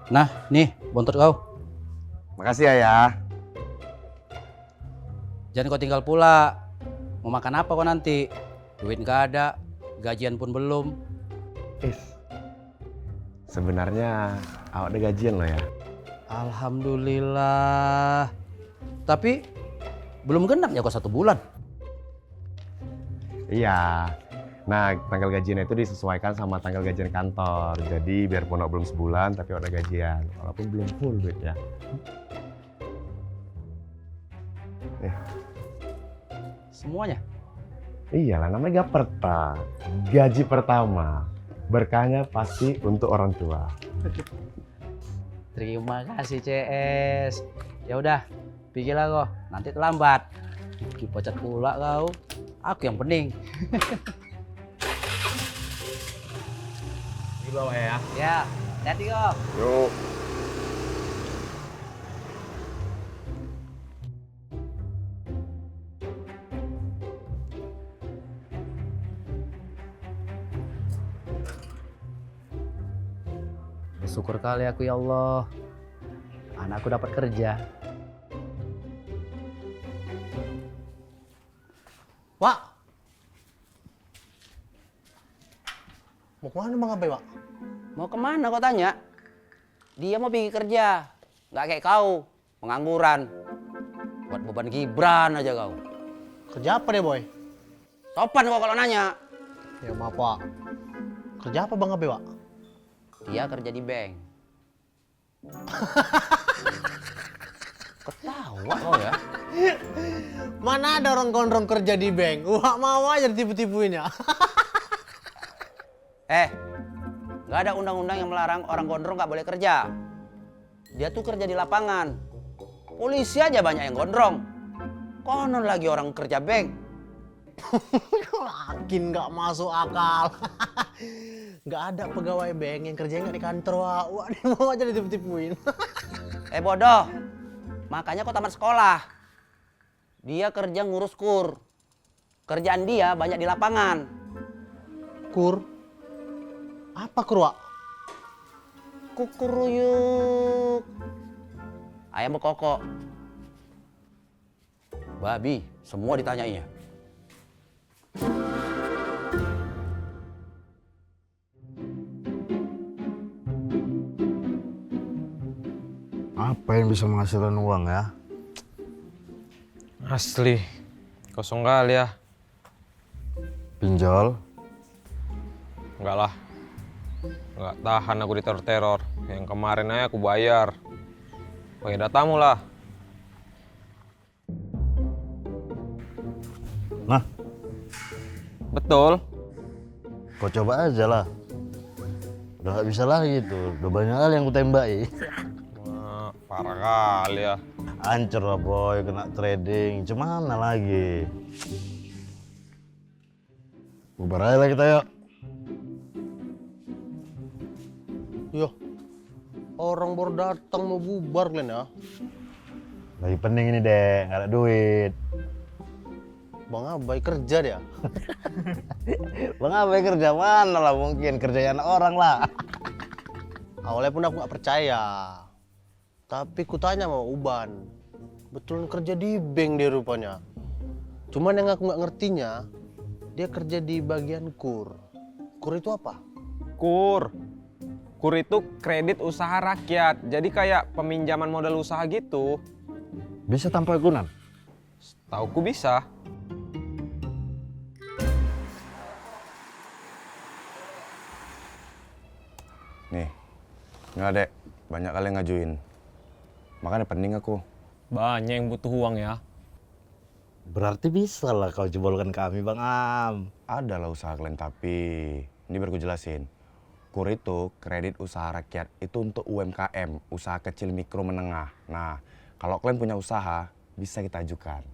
Nah, nih, bontot kau. Makasih ya. Jangan kau tinggal pula. Mau makan apa kau nanti? Duit nggak ada, gajian pun belum. Sebenarnya awak ada gajian loh ya. Alhamdulillah. Tapi belum genap ya kau 1 bulan. Iya. Nah, tanggal gajian itu disesuaikan sama tanggal gajian kantor. Jadi biarpun awak belum sebulan, tapi awak ada gajian. Walaupun belum full duitnya. Nih. Semuanya. Iyalah, namanya Gaperta. Gaji pertama. Berkahnya pasti untuk orang tua. Terima kasih CS. Ya udah, pikirlah kau. Nanti terlambat. Dipecat pula kau. Aku yang pening. Di bawah ya. Ya, hati kau. Yuk. Bersyukur kali aku ya Allah. Anakku dapat kerja. Wak! Mau kemana Bang Abai, Wak? Mau kemana kau tanya? Dia mau pergi kerja. Nggak kayak kau, pengangguran. Buat beban Gibran aja kau. Kerja apa deh, Boy? Sopan kau kalau nanya. Ya maaf, Wak. Kerja apa Bang Abai, Wak? Dia kerja di bank. Ketawa kau ya? Mana ada orang gondrong kerja di bank? Wak mau aja ditipu-tipuin ya. Nggak ada undang-undang yang melarang orang gondrong nggak boleh kerja. Dia tuh kerja di lapangan. Polisi aja banyak yang gondrong. Konon lagi orang kerja bank. Makin nggak masuk akal. Nggak ada pegawai bank yang kerjanya nggak di kantor, Wak. Wak, dia mau aja ditipu-tipuin. Bodoh. Makanya kau tamat sekolah. Dia kerja ngurus kur. Kerjaan dia banyak di lapangan. Kur? Apa kur, Wak? Kukuruyuk. Ayam bekokok. Babi, semua ditanyainya. Apa yang bisa menghasilkan uang ya? Asli, kosong kali ya. Pinjol? Enggak lah, enggak tahan aku diteror-teror. Yang kemarin aja aku bayar. Pakai datamu lah. Nah, Betul. kau coba aja lah. Udah gak bisa lagi tuh, udah banyak kali yang kutembaki. Wah, parah kali ya. Hancur lah boy, kena trading, cemana lagi? Bubar aja lah kita yuk. Yo, orang baru datang mau bubar kalian ya. Lagi pening ini deh, gak ada duit. Bang Abai kerja dia. Bang Abai kerja mana lah mungkin, kerjanya anak orang lah. Awalnya pun aku nggak percaya. Tapi kutanya sama Uban, betul kerja di bank dia rupanya. Cuman yang aku nggak ngertinya, dia kerja di bagian kur. Kur itu apa? Kur. Kur itu kredit usaha rakyat. Jadi kayak peminjaman modal usaha gitu. Bisa tanpa agunan? Tauku bisa. Nih. Nggak, Dek. Banyak kali yang ngajuin. Makanya pening aku. Banyak yang butuh uang ya. Berarti bisa lah kau jebolkan kami Bang Am. Ada lah usaha kalian, tapi ini baru gue jelasin. KUR itu kredit usaha rakyat, itu untuk UMKM, usaha kecil mikro menengah. Nah, kalau kalian punya usaha, bisa kita ajukan.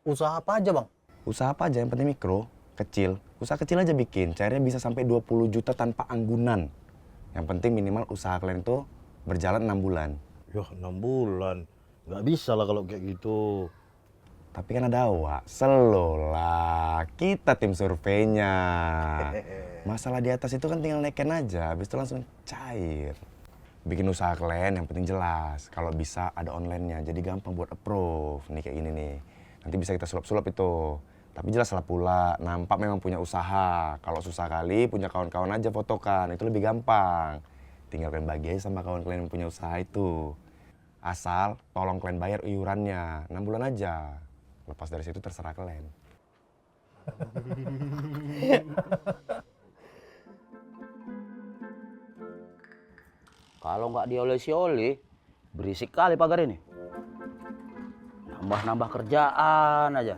Usaha apa aja, Bang? Usaha apa aja, yang penting mikro, kecil. Usaha kecil aja bikin, cairnya bisa sampai 20 juta tanpa anggunan. Yang penting minimal usaha kalian itu berjalan 6 bulan. Yoh 6 bulan, nggak bisa lah kalau kayak gitu. Tapi kan ada awak, slow lah. Kita tim surveinya. Masalah di atas itu kan tinggal naikin aja, habis itu langsung cair. bikin usaha kalian yang penting jelas. Kalau bisa ada online-nya, jadi gampang buat approve. Nih kayak gini nih. Nanti bisa kita sulap-sulap itu. Tapi jelas lah pula, nampak memang punya usaha. Kalau susah kali, punya kawan-kawan aja fotokan. Itu lebih gampang. Tinggal kalian bagi aja sama kawan kalian yang punya usaha itu. Asal tolong kalian bayar iurannya, 6 bulan aja. Lepas dari situ terserah kalian. Kalau nggak diolesi-oli, berisik kali pagar ini. Nambah-nambah kerjaan aja.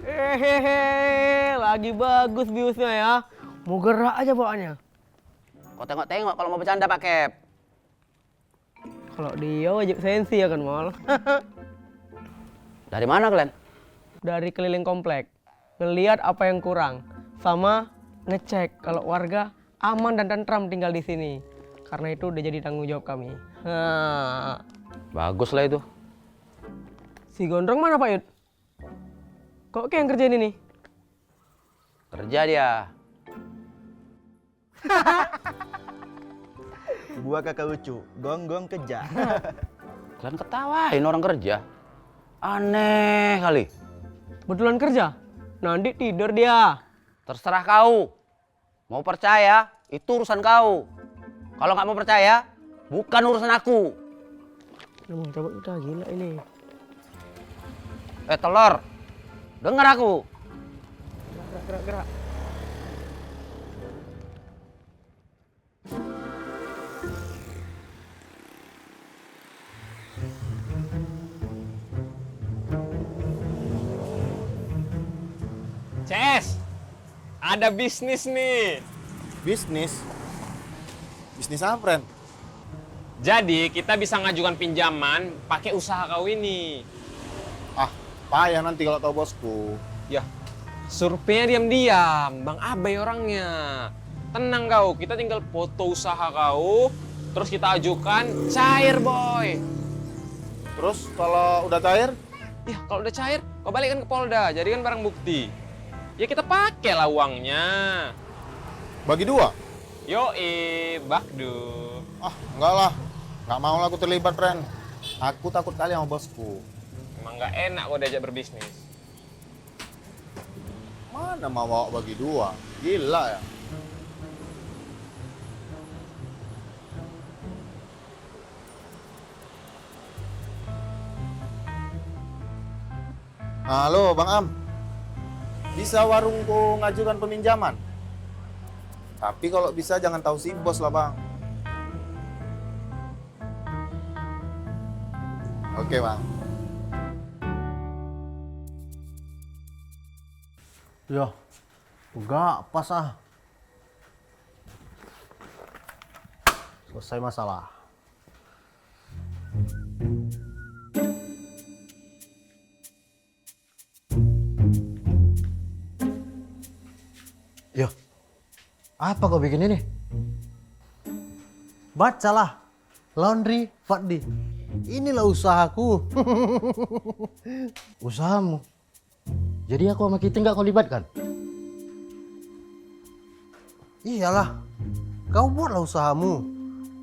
Hehehe, lagi bagus biusnya ya. Mau gerak aja bawaannya. Kau tengok-tengok kalau mau bercanda Pak Kep. Kalau dia wajib sensi ya kan, Mal. Dari mana kalian? Dari keliling komplek. Ngeliat apa yang kurang. Sama ngecek kalau warga aman dan tentram tinggal di sini. Karena itu udah jadi tanggung jawab kami. Bagus lah itu. Si Gondrong mana Pak Yud? Kok kayak yang kerjain ini? Kerja dia. Gua kakak lucu, gonggong keja. Kalian ketawain orang kerja. Aneh kali. Betulan kerja? Nanti tidur dia. Terserah kau. Mau percaya, itu urusan kau. Kalau nggak mau percaya, bukan urusan aku. Emang coba kita gila ini. Telur. Dengar aku. Gerak. Ces, ada bisnis nih. Bisnis? Bisnis apa, Ren? Jadi kita bisa ngajukan pinjaman pakai usaha kau ini. Ah, payah nanti kalau tahu bosku. Ya, surveinya diam-diam, Bang Abai orangnya. Tenang kau, kita tinggal foto usaha kau, terus kita ajukan, cair boy. Terus kalau udah cair? Ya, kalau udah cair, kau balikkan ke Polda, jadikan barang bukti. Ya kita pakai lah uangnya. Bagi dua? Yoi, bakdu. Ah, enggak lah. Nggak mau lah aku terlibat, Ren. Aku takut kali sama bosku. Emang nggak enak kau diajak berbisnis. Mana mau bawa bagi dua? Gila ya. Halo, Bang Am. Bisa warungku ngajukan peminjaman? Tapi kalau bisa jangan tahu si bos lah, Bang. Oke, Bang. Ya, enggak pas ah. Selesai masalah. Yo, apa kau bikin ini? Bacalah, Laundry Fakdi. Inilah usahaku. Usahamu. Jadi aku sama kita nggak kau libatkan? Iyalah, kau buatlah usahamu.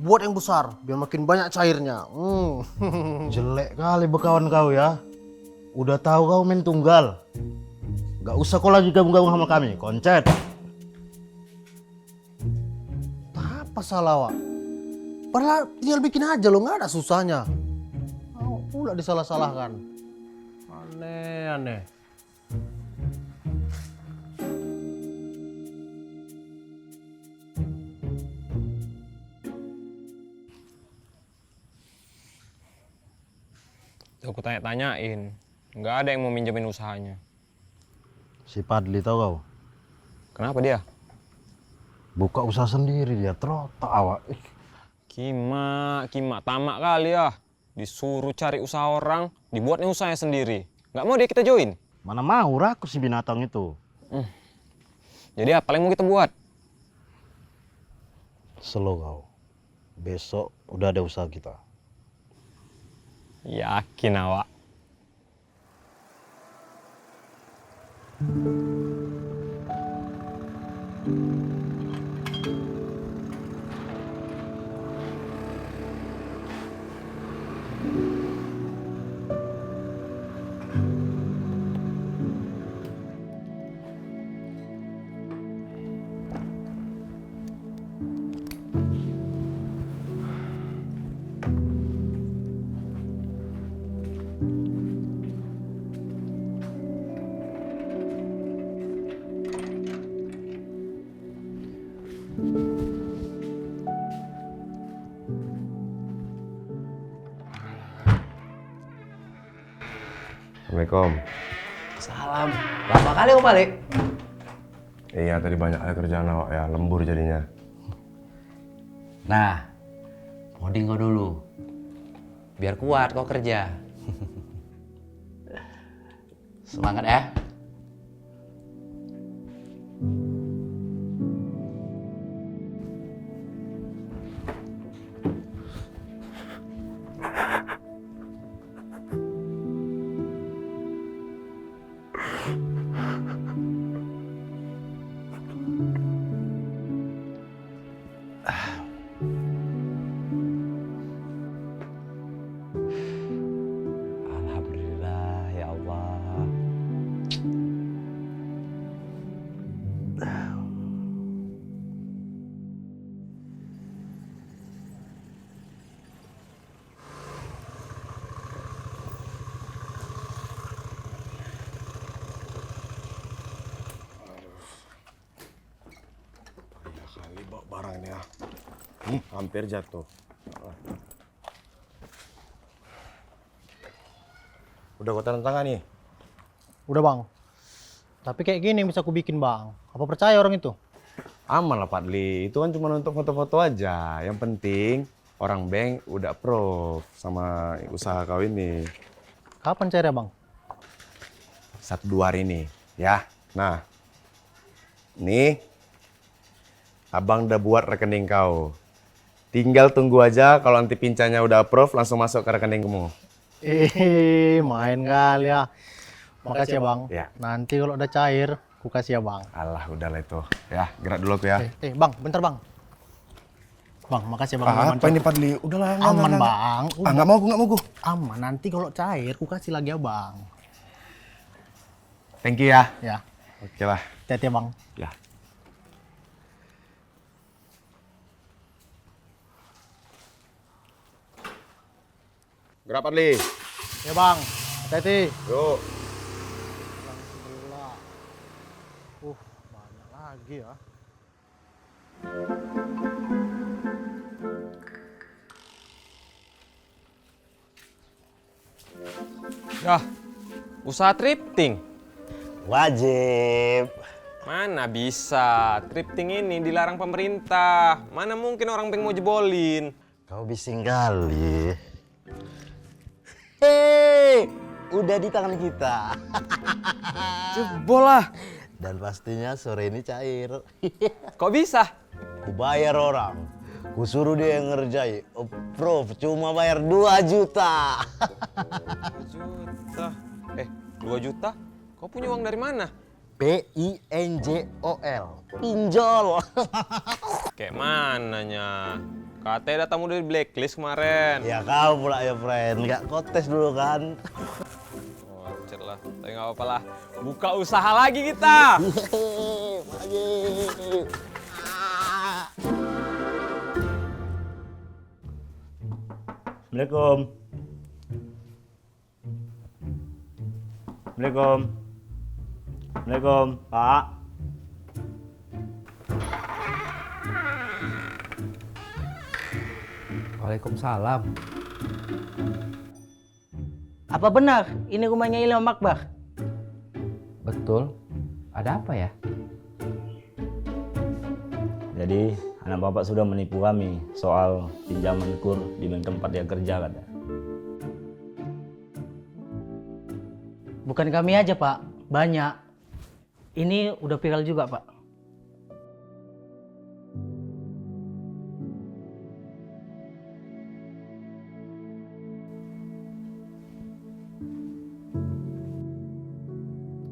Buat yang besar, biar makin banyak cairnya. Jelek kali bekawan kau ya. Udah tahu kau main tunggal. Gak usah kau lagi gabung-gabung sama kami, koncet. Apa salah, Wak? Padahal tinggal bikin aja lo, nggak ada susahnya. Mau pula disalah-salahkan. Aneh-aneh. Tuh aku tanya-tanyain, nggak ada yang mau minjemin usahanya. Si Padli tau kau? Kenapa dia? Buka usaha sendiri dia, terotak awak. Kima tamak kali ya. Disuruh cari usaha orang, dibuatnya usahanya sendiri. Nggak mau dia kita join. Mana mau rakus si binatang itu. Jadi apa yang mau kita buat? Slow kau. Besok udah ada usaha kita. Yakin awak. Assalamualaikum. Salam. Lama kali kau balik. Iya, tadi banyak ada kerjaan awak ya, lembur jadinya. Nah, coding kau dulu. Biar kuat kau kerja. Semangat ya. Alhamdulillah ya Allah. Ya kali bawa barangnya. Hampir jatuh. Udah kau tanda tangan nih? Udah bang. Tapi kayak gini yang bisa aku bikin bang. Apa percaya orang itu? Aman lah Padli, itu kan cuma untuk foto-foto aja. Yang penting orang bank udah approve sama usaha kau ini. Kapan cairnya bang? 1-2 hari ini, ya. Nah, nih, abang udah buat rekening kau. Tinggal tunggu aja kalau nanti pincannya udah approve, langsung masuk ke rekeningmu. Main kali ya. Makasih ya bang. Ya. Nanti kalau udah cair, aku kasih ya bang. Alah, udahlah itu. Ya, gerak dulu aku ya. Bang, bentar bang. Bang, makasih ya bang. Apa ini Padli? Udahlah, Aman bang. Ah, nggak mau aku. Aman, nanti kalau cair, aku kasih lagi ya bang. Thank you ya. Ya, Oke lah. hati-hati ya bang. Ya. Gerak Padli. Ya bang, hati-hati. Yuk. Banyak lagi ya. Dah, usaha thrifting. Wajib. Mana bisa, thrifting ini dilarang pemerintah. Mana mungkin orang bank mau jebolin. Kau bising kali. Hei, udah di tangan kita. Jebol lah. Dan pastinya sore ini cair. Kok bisa? Ku bayar orang. Ku suruh dia yang ngerjai. Approve, cuma bayar 2 juta. 2 juta. 2 juta? Kau punya uang dari mana? PINJOL. Pinjol. Kayak mananya? Katanya datamu dari blacklist kemarin. Ya kau pula ya friend. Nggak kontes dulu kan. Wacet lah, tapi nggak apa-apa lah. Buka usaha lagi kita. Assalamualaikum. Assalamualaikum. Assalamualaikum, Pak. Waalaikumsalam. Apa benar ini rumahnya Ilham Akbar? Betul. Ada apa ya? Jadi, anak bapak sudah menipu kami soal pinjaman kur di bank tempat dia kerja, kata. Bukan kami aja, Pak. Banyak. Ini udah viral juga, Pak.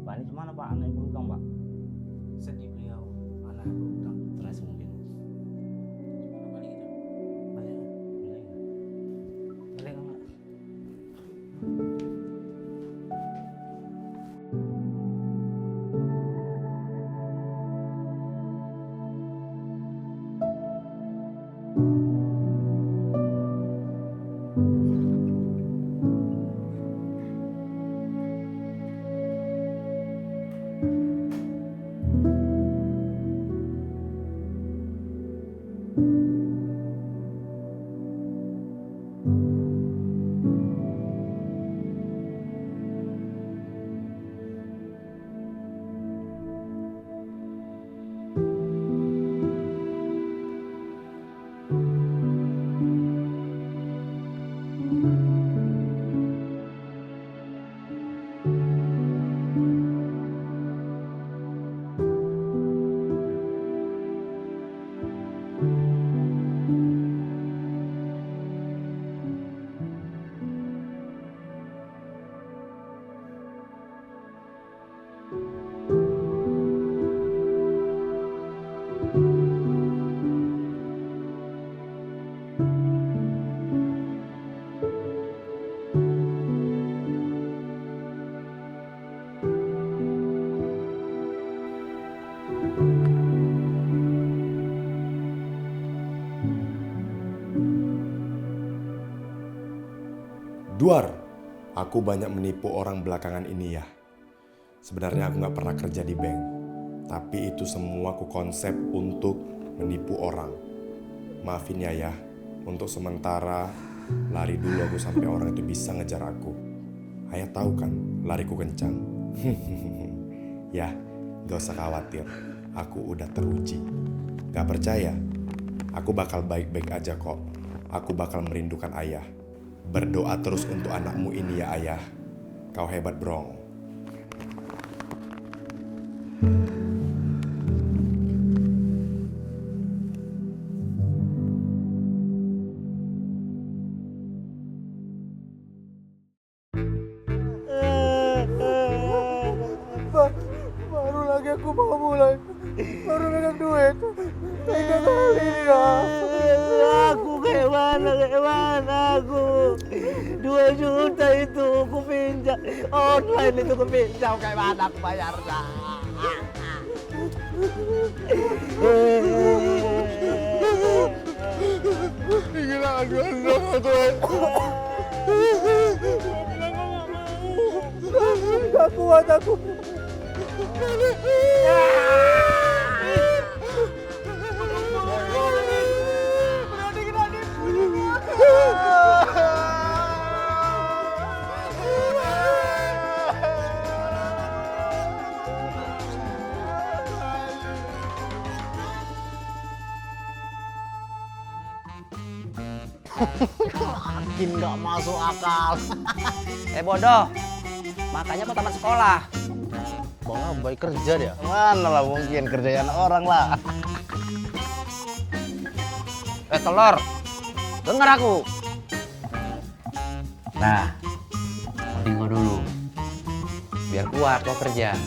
Pak, ini kemana Pak? Anak ibu utang, Pak. Sedih beliau, anak berutang. Terus mungkin. Boleh nggak? Duar, aku banyak menipu orang belakangan ini ya. Sebenarnya aku gak pernah kerja di bank. Tapi itu semua aku konsep untuk menipu orang. Maafin ya, untuk sementara lari dulu aku sampai orang itu bisa ngejar aku. Ayah tahu kan, lariku kencang. Ya, gak usah khawatir. Aku udah teruji. Gak percaya? Aku bakal baik-baik aja kok. Aku bakal merindukan ayah. Berdoa terus untuk anakmu ini ya ayah. Kau hebat, Brong. Baru lagi aku mau mulai. Baru megang duit. Tiga kali ya. Aku kayak mana aku. 2 juta itu aku pinjam. Online itu aku pinjam, kayak mana aku bayarnya. Gak kuat aku. Makin nggak masuk akal. Bodoh, makanya kau tamat sekolah. Bang Abai kerja dia. Mana lah mungkin kerjaan orang lah. Telur, dengar aku. Nah, mending kau dulu. Biar kuat kau kerja.